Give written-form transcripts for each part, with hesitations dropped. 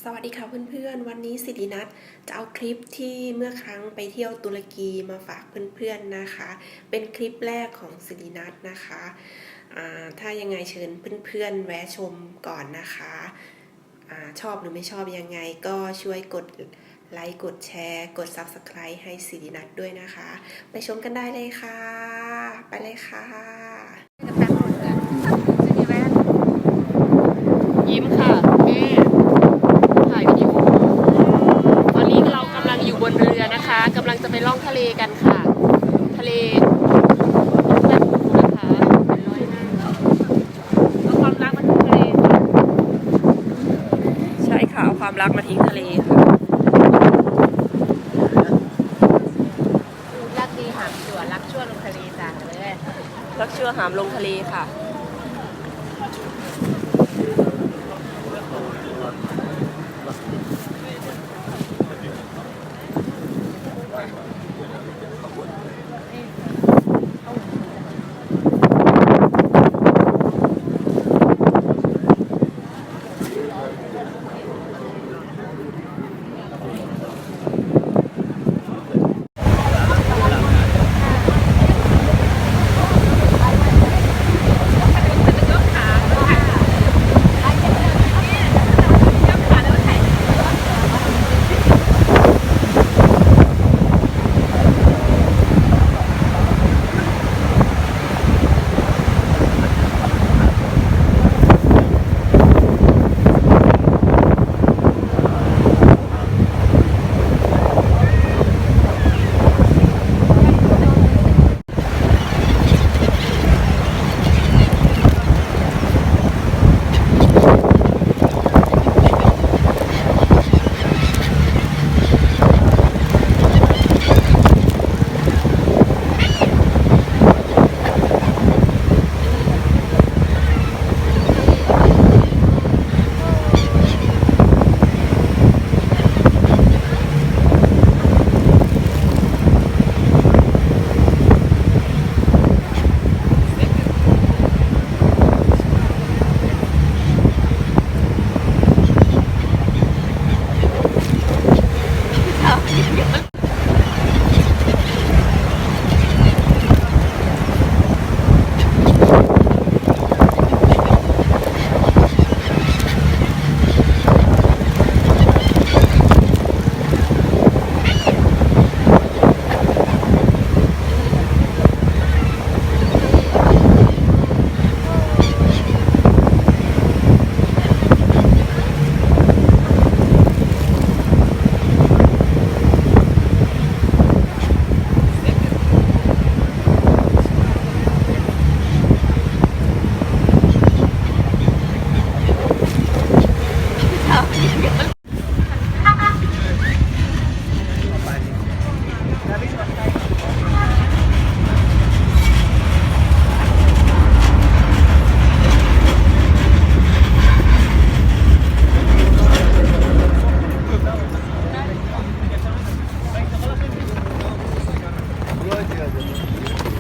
สวัสดีค่ะเพื่อนๆวันนี้สิรินัทจะเอาคลิปที่เมื่อครั้งไปเที่ยวตุรกีมาฝากเพื่อนๆนะคะเป็นคลิปแรกของสิรินัทนะคะถ้ายังไงเชิญเพื่อนๆแวะชมก่อนนะคะชอบหรือไม่ชอบยังไงก็ช่วยกดไลค์กดแชร์กด Subscribe ให้สิรินัทด้วยนะคะไปชมกันได้เลยค่ะไปเลยค่ะยิ้มค่ะแม่ถ่ายวิดีโอตอนนี้เรากำลังอยู่บนเรือนะคะกำลังจะไปล่องทะเลกันค่ะทะเลแบบนะคะเป็นร้อยหน้าเอาความรักมาทิ้งทะเลใช่ค่ะเอาความรักมาทิ้งทะเลค่ะรักดีหามจั่วรักชั่วลงทะเลจ้าเลย รักเชื่อหามลงทะเลค่ะ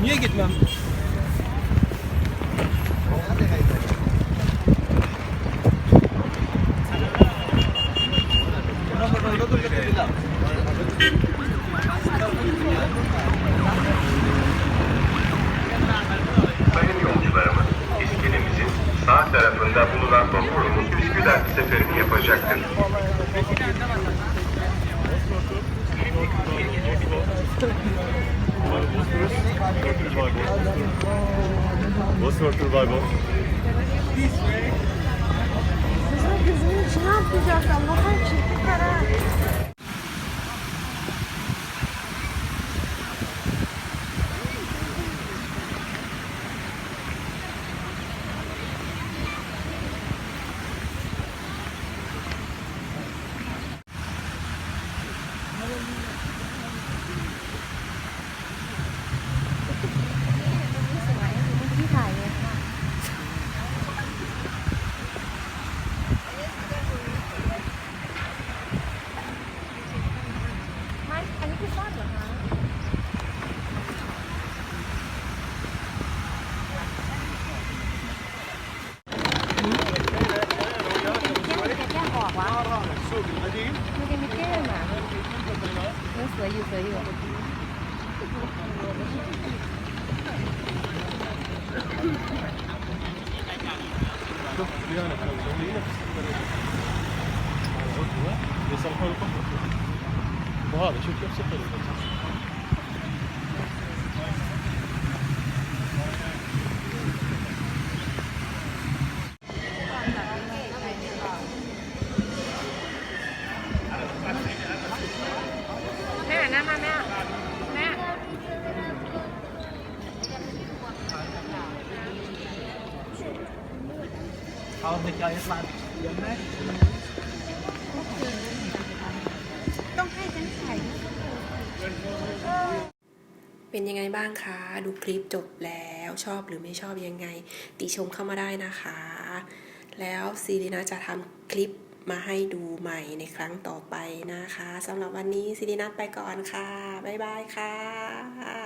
Niye gitmem? Sayın yolcularımız, iskelemizin sağ tarafında bulunan vapurumuz Üsküdar seferini yapacaktır. Bosworth Revival. Kızın gözünün içine atlayacak Allah'ım çirkin para. มันมีแก้มอ่ะสวยอยู่สวยอยู่ แม่นะมาแม่แม่ ต้องให้ฉันใส่ เป็นยังไงบ้างคะ ดูคลิปจบแล้วชอบหรือไม่ชอบยังไง ติชมเข้ามาได้นะคะ แล้วซีรีนาจะทำคลิปมาให้ดูใหม่ในครั้งต่อไปนะคะสำหรับวันนี้ซีรีนัทไปก่อนค่ะ บ๊ายบายค่ะ